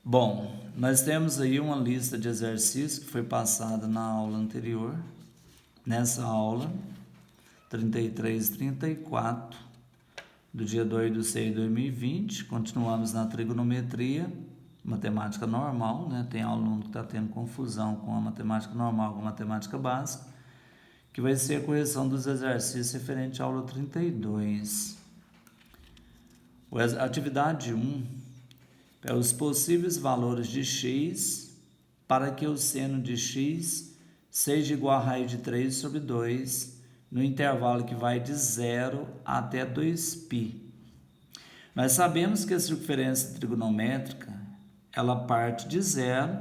Bom, nós temos aí uma lista de exercícios que foi passada na aula anterior. Nessa aula, 33 e 34, do dia 2/6/2020, continuamos na trigonometria, matemática normal, né? Tem aluno que está tendo confusão com a matemática normal com a matemática básica, que vai ser a correção dos exercícios referente à aula 32. Atividade 1 é os possíveis valores de x para que o seno de x seja igual a raiz de 3 sobre 2 no intervalo que vai de 0 até 2π. Nós sabemos que a circunferência trigonométrica ela parte de 0,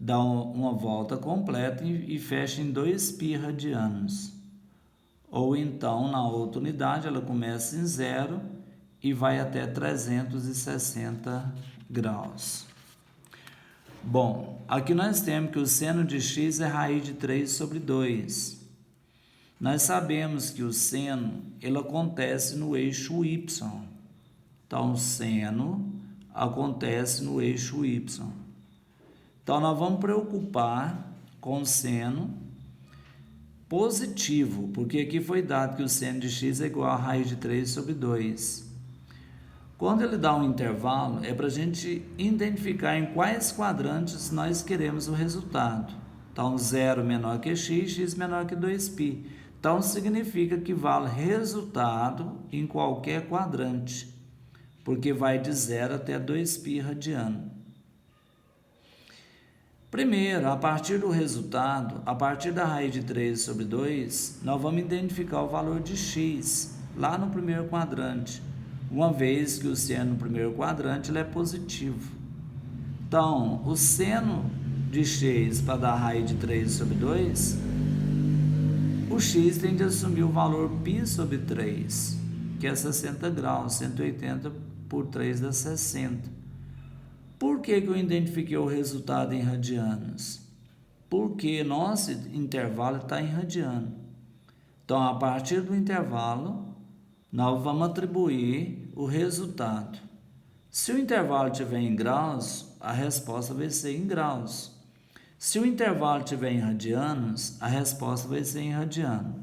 dá uma volta completa e fecha em 2π radianos. Ou então, na outra unidade, ela começa em 0 e vai até 360 graus. Bom, aqui nós temos que o seno de x é raiz de 3 sobre 2. Nós sabemos que o seno ele acontece no eixo y. Então, o seno acontece no eixo y. Então, nós vamos preocupar com o seno positivo, porque aqui foi dado que o seno de x é igual a raiz de 3 sobre 2. Quando ele dá um intervalo, é para a gente identificar em quais quadrantes nós queremos o resultado. Então, 0 menor que x, x menor que 2π. Então, significa que vale resultado em qualquer quadrante, porque vai de 0 até 2π radiano. Primeiro, a partir do resultado, a partir da raiz de 3 sobre 2, nós vamos identificar o valor de x lá no primeiro quadrante, uma vez que o seno no primeiro quadrante ele é positivo. Então, o seno de x para dar raiz de 3 sobre 2, o x tem de assumir o valor π sobre 3, que é 60 graus, 180 por 3 dá 60. Por que eu identifiquei o resultado em radianos? Porque nosso intervalo está em radiano. Então, a partir do intervalo, nós vamos atribuir o resultado. Se o intervalo estiver em graus, a resposta vai ser em graus. Se o intervalo estiver em radianos, a resposta vai ser em radiano.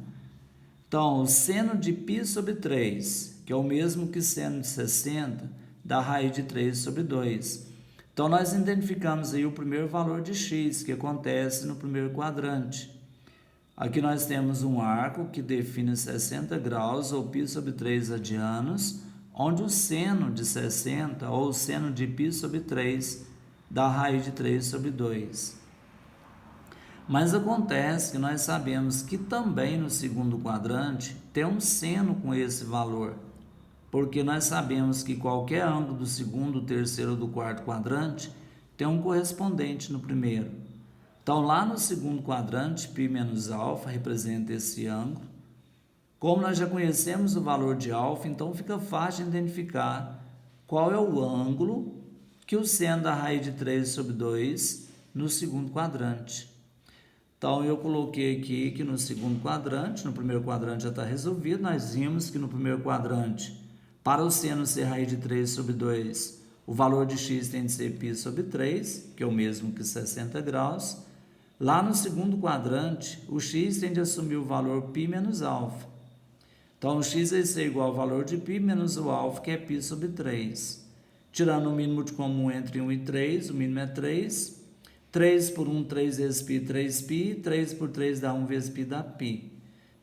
Então, o seno de π sobre 3, que é o mesmo que seno de 60, dá raiz de 3 sobre 2. Então, nós identificamos aí o primeiro valor de x, que acontece no primeiro quadrante. Aqui nós temos um arco que define 60 graus, ou π sobre 3 radianos, onde o seno de 60, ou o seno de π sobre 3, dá raiz de 3 sobre 2. Mas acontece que nós sabemos que também no segundo quadrante tem um seno com esse valor, porque nós sabemos que qualquer ângulo do segundo, terceiro ou do quarto quadrante tem um correspondente no primeiro. Então, lá no segundo quadrante, π menos α representa esse ângulo. Como nós já conhecemos o valor de α, então fica fácil de identificar qual é o ângulo que o seno da raiz de 3 sobre 2 no segundo quadrante. Então, eu coloquei aqui que no segundo quadrante, no primeiro quadrante já está resolvido, nós vimos que no primeiro quadrante, para o seno ser raiz de 3 sobre 2, o valor de x tem de ser π sobre 3, que é o mesmo que 60 graus. Lá no segundo quadrante, o x tem de assumir o valor π menos α. Então, o x vai ser igual ao valor de π menos o α, que é π sobre 3. Tirando o mínimo de comum entre 1 e 3, o mínimo é 3. 3 por 1, 3 vezes π, 3π. 3 por 3 dá 1 vezes π, dá π.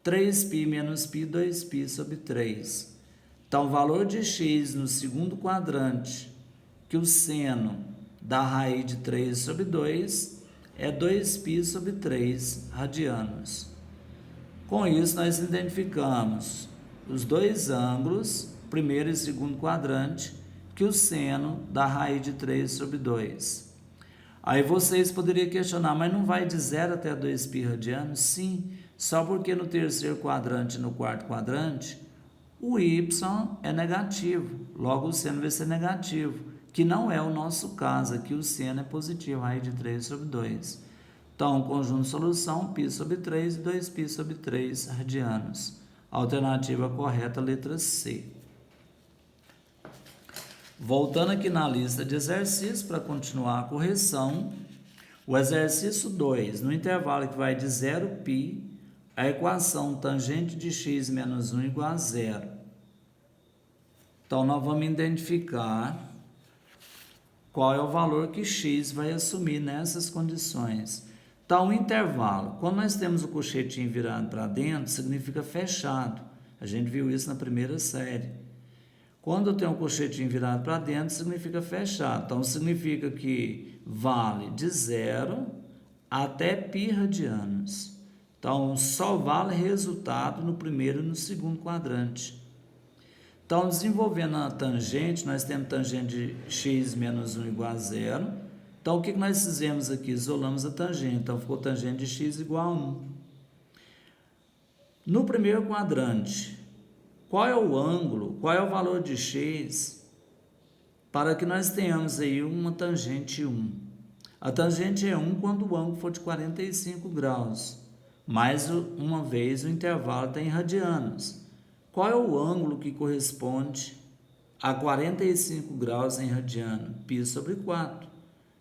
3π menos π, 2π sobre 3. Então, o valor de x no segundo quadrante, que o seno da raiz de 3 sobre 2, é 2π sobre 3 radianos. Com isso, nós identificamos os dois ângulos, primeiro e segundo quadrante, que o seno da raiz de 3 sobre 2. Aí vocês poderiam questionar, mas não vai de 0 até 2π radianos? Sim, só porque no terceiro quadrante e no quarto quadrante, o y é negativo, logo o seno vai ser negativo, que não é o nosso caso, aqui o seno é positivo, raiz de 3 sobre 2. Então, conjunto de solução, π sobre 3 e 2π sobre 3 radianos. Alternativa correta, letra C. Voltando aqui na lista de exercícios para continuar a correção, o exercício 2, no intervalo que vai de 0π, a equação tangente de x menos 1 igual a zero. Então, nós vamos identificar qual é o valor que x vai assumir nessas condições. Então, o intervalo, quando nós temos o cochetinho virado para dentro, significa fechado. A gente viu isso na primeira série. Quando eu tenho o cochetinho virado para dentro, significa fechado. Então, significa que vale de 0 até π radianos. Então, só vale resultado no primeiro e no segundo quadrante. Então, desenvolvendo a tangente, nós temos tangente de x menos 1 igual a zero. Então, o que nós fizemos aqui? Isolamos a tangente. Então, ficou tangente de x igual a 1. No primeiro quadrante, qual é o ângulo, qual é o valor de x para que nós tenhamos aí uma tangente 1? A tangente é 1 quando o ângulo for de 45 graus. Mais uma vez, o intervalo está em radianos. Qual é o ângulo que corresponde a 45 graus em radiano? Π sobre 4.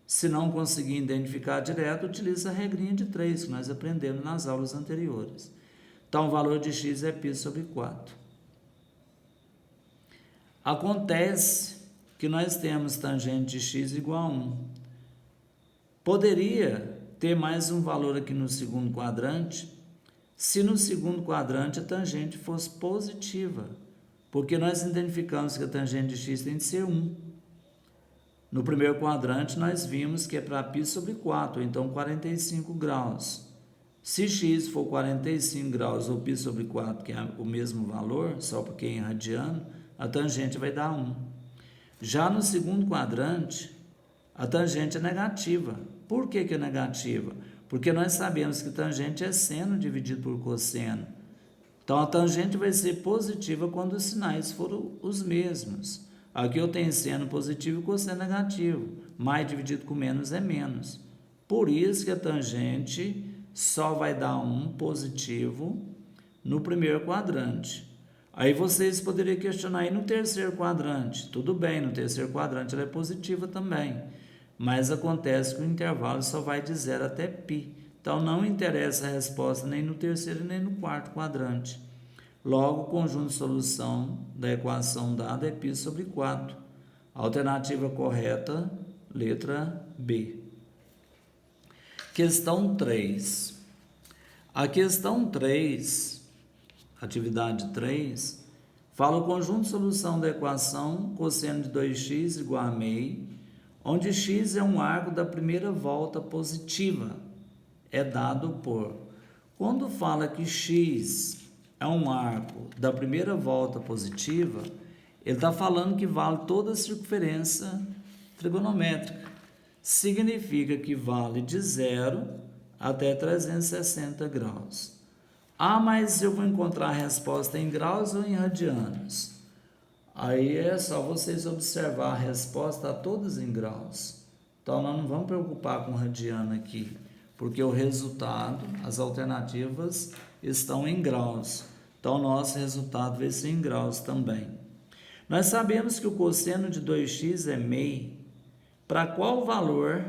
Se não conseguir identificar direto, utiliza a regrinha de 3, que nós aprendemos nas aulas anteriores. Então, o valor de x é π sobre 4. Acontece que nós temos tangente de x igual a 1. Poderia ter mais um valor aqui no segundo quadrante, se no segundo quadrante a tangente fosse positiva, porque nós identificamos que a tangente de x tem de ser 1. No primeiro quadrante nós vimos que é para π sobre 4, então 45 graus. Se x for 45 graus ou π sobre 4, que é o mesmo valor, só porque é em radiano, a tangente vai dar 1. Já no segundo quadrante, a tangente é negativa. Por que é negativa? Porque nós sabemos que tangente é seno dividido por cosseno. Então, a tangente vai ser positiva quando os sinais forem os mesmos. Aqui eu tenho seno positivo e cosseno negativo. Mais dividido com menos é menos. Por isso que a tangente só vai dar 1 positivo no primeiro quadrante. Aí vocês poderiam questionar aí no terceiro quadrante. Tudo bem, no terceiro quadrante ela é positiva também. Mas acontece que o intervalo só vai de 0 até π. Então, não interessa a resposta nem no terceiro nem no quarto quadrante. Logo, o conjunto de solução da equação dada é π sobre 4. Alternativa correta, letra B. Questão 3. A questão 3, atividade 3, fala o conjunto de solução da equação cosseno de 2x igual a meio, onde x é um arco da primeira volta positiva, é dado por... Quando fala que x é um arco da primeira volta positiva, ele está falando que vale toda a circunferência trigonométrica. Significa que vale de 0 até 360 graus. Ah, mas eu vou encontrar a resposta em graus ou em radianos? Aí é só vocês observar a resposta a todas em graus. Então, nós não vamos preocupar com radiano aqui, porque o resultado, as alternativas estão em graus. Então, nosso resultado vai ser em graus também. Nós sabemos que o cosseno de 2x é meio. Para qual valor,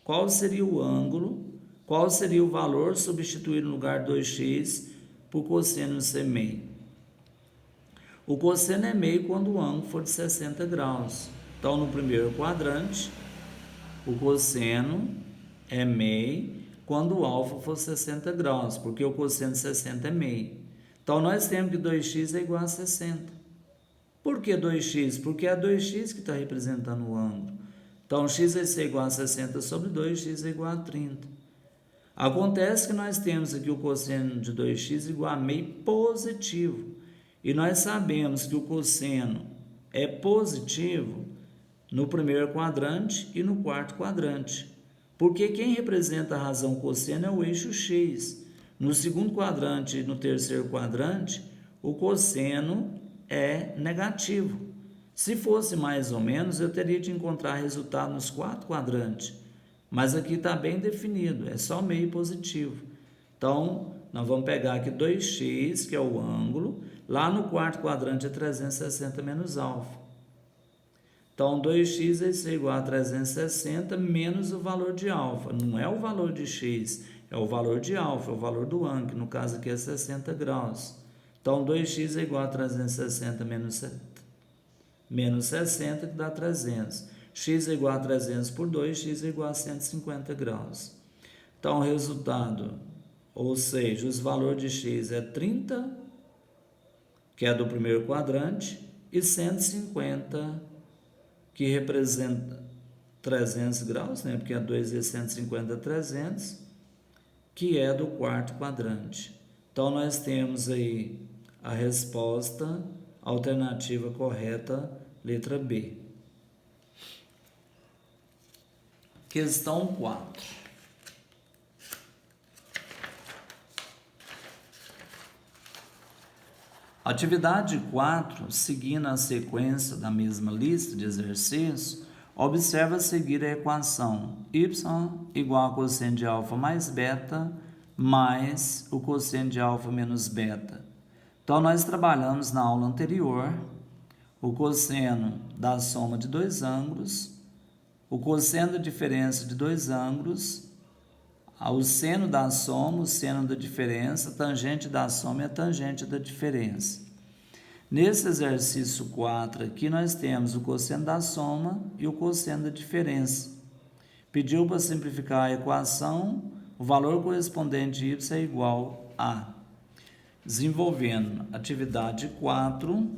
qual seria o ângulo, qual seria o valor substituído no lugar de 2x por cosseno ser meio? O cosseno é meio quando o ângulo for de 60 graus. Então, no primeiro quadrante, o cosseno é meio quando o alfa for 60 graus, porque o cosseno de 60 é meio. Então, nós temos que 2x é igual a 60. Por que 2x? Porque é 2x que está representando o ângulo. Então, x vai ser igual a 60 sobre 2, x é igual a 30. Acontece que nós temos aqui o cosseno de 2x igual a meio positivo. E nós sabemos que o cosseno é positivo no primeiro quadrante e no quarto quadrante. Porque quem representa a razão cosseno é o eixo x. No segundo quadrante e no terceiro quadrante, o cosseno é negativo. Se fosse mais ou menos, eu teria de encontrar resultado nos 4 quadrantes. Mas aqui está bem definido, é só meio positivo. Então, nós vamos pegar aqui 2x, que é o ângulo. Lá no quarto quadrante é 360 menos alfa. Então, 2x vai ser igual a 360 menos o valor de alfa. Não é o valor de x, é o valor de alfa, é o valor do ângulo, que no caso aqui é 60 graus. Então, 2x é igual a 360 menos 60, que dá 300. X é igual a 300 por 2, x é igual a 150 graus. Então, o resultado, ou seja, os valores de x é 30, que é do primeiro quadrante, e 150, que representa 300 graus, né? Porque é 2 vezes 150 é 300, que é do quarto quadrante. Então, nós temos aí a resposta, alternativa correta, letra B. Questão 4. Atividade 4, seguindo a sequência da mesma lista de exercícios, observa a seguir a equação y igual a cosseno de alfa mais beta mais o cosseno de alfa menos beta. Então, nós trabalhamos na aula anterior o cosseno da soma de dois ângulos, o cosseno da diferença de dois ângulos, o seno da soma, o seno da diferença, a tangente da soma e a tangente da diferença. Nesse exercício 4 aqui, nós temos o cosseno da soma e o cosseno da diferença. Pediu para simplificar a equação, o valor correspondente de y é igual a. Desenvolvendo atividade 4.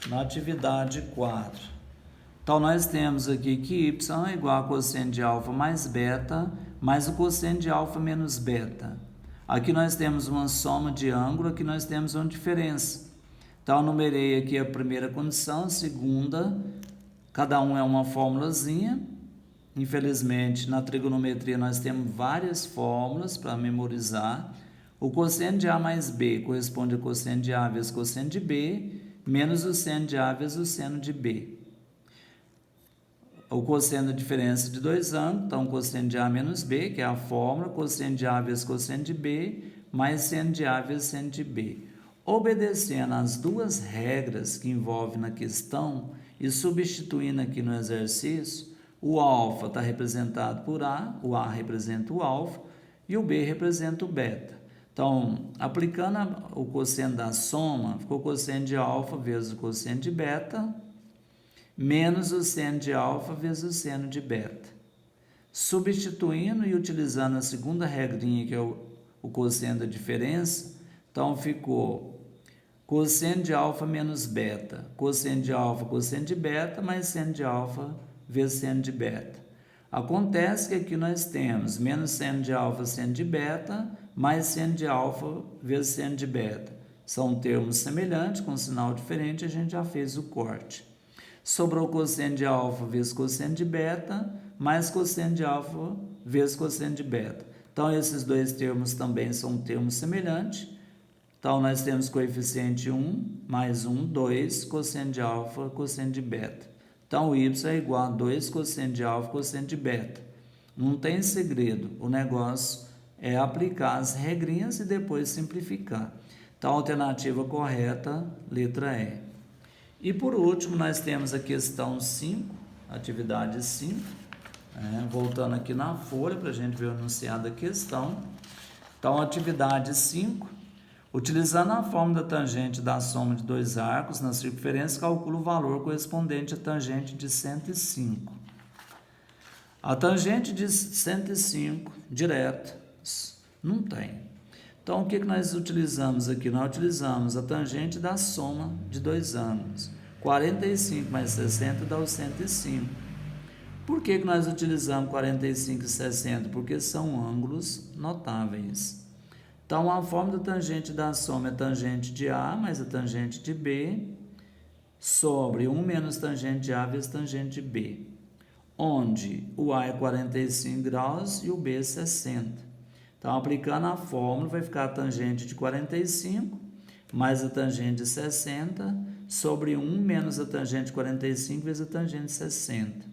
Na atividade 4. Então, nós temos aqui que y é igual a cosseno de alfa mais beta, mais o cosseno de alfa menos beta. Aqui nós temos uma soma de ângulo, aqui nós temos uma diferença. Então, eu numerei aqui a primeira condição, a segunda, cada um é uma formulazinha. Infelizmente, na trigonometria nós temos várias fórmulas para memorizar. O cosseno de A mais B corresponde ao cosseno de A vezes cosseno de B, menos o seno de A vezes o seno de B. O cosseno da diferença de dois ângulos, então cosseno de A menos B, que é a fórmula, cosseno de A vezes cosseno de B, mais seno de A vezes seno de B. Obedecendo às duas regras que envolvem na questão e substituindo aqui no exercício, o alfa está representado por A, o A representa o alfa e o B representa o beta. Então, aplicando o cosseno da soma, ficou cosseno de alfa vezes o cosseno de beta, menos o seno de alfa vezes o seno de beta. Substituindo e utilizando a segunda regrinha, que é o cosseno da diferença, então ficou cosseno de alfa menos beta, cosseno de alfa, cosseno de beta, mais seno de alfa vezes seno de beta. Acontece que aqui nós temos menos seno de alfa, seno de beta, mais seno de alfa vezes seno de beta. São termos semelhantes, com sinal diferente, a gente já fez o corte. Sobrou cosseno de alfa vezes cosseno de beta, mais cosseno de alfa vezes cosseno de beta. Então, esses dois termos também são termos semelhantes. Então, nós temos coeficiente 1 mais 1, 2, cosseno de alfa, cosseno de beta. Então, o y é igual a 2 cosseno de alfa, cosseno de beta. Não tem segredo, o negócio é aplicar as regrinhas e depois simplificar. Então, a alternativa correta, letra E. E por último, nós temos a questão 5, atividade 5. Voltando aqui na folha para a gente ver o enunciado da questão. Então, atividade 5. Utilizando a fórmula da tangente da soma de dois arcos na circunferência, calcula o valor correspondente à tangente de 105. A tangente de 105, direto, não tem. Então, o que nós utilizamos aqui? Nós utilizamos a tangente da soma de dois ângulos. 45 mais 60 dá o 105. Por que nós utilizamos 45 e 60? Porque são ângulos notáveis. Então, a fórmula da tangente da soma é tangente de A mais a tangente de B sobre 1 menos tangente de A vezes tangente de B, onde o A é 45 graus e o B é 60. Então, aplicando a fórmula, vai ficar a tangente de 45 mais a tangente de 60 sobre 1 menos a tangente de 45 vezes a tangente de 60.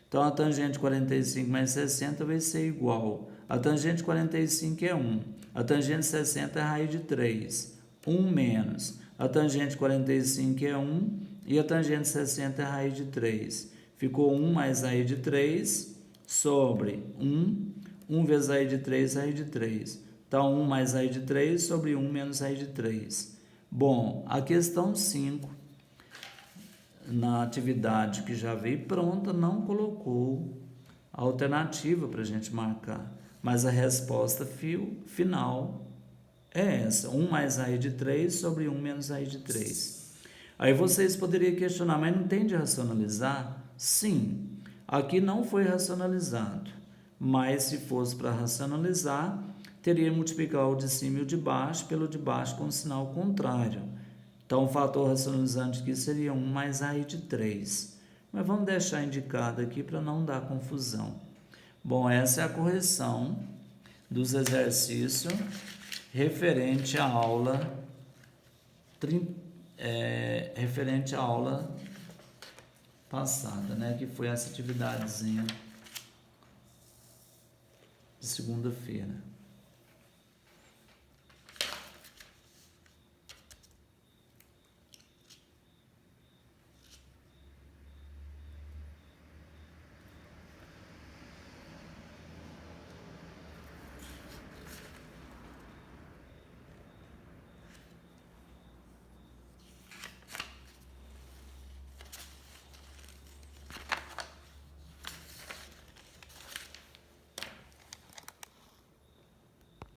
Então, a tangente de 45 mais 60 vai ser igual. A tangente de 45 é 1. A tangente de 60 é a raiz de 3. 1 menos. A tangente 45 é 1 e a tangente 60 é a raiz de 3. Ficou 1 mais a raiz de 3 sobre 1. 1 vezes a raiz de 3, raiz de 3. Então, 1 mais a raiz de 3 sobre 1 menos a raiz de 3. Bom, a questão 5, na atividade que já veio pronta, não colocou a alternativa para a gente marcar. Mas a resposta final é essa, 1 mais a raiz de 3 sobre 1 menos a raiz de 3. Aí vocês poderiam questionar, mas não tem de racionalizar? Sim, aqui não foi racionalizado, mas se fosse para racionalizar, teria que multiplicar o de cima e o de baixo pelo de baixo com o sinal contrário. Então, o fator racionalizante aqui seria 1 mais a raiz de 3. Mas vamos deixar indicado aqui para não dar confusão. Bom, essa é a correção dos exercícios referente à aula passada, né? Que foi essa atividadezinha de segunda-feira.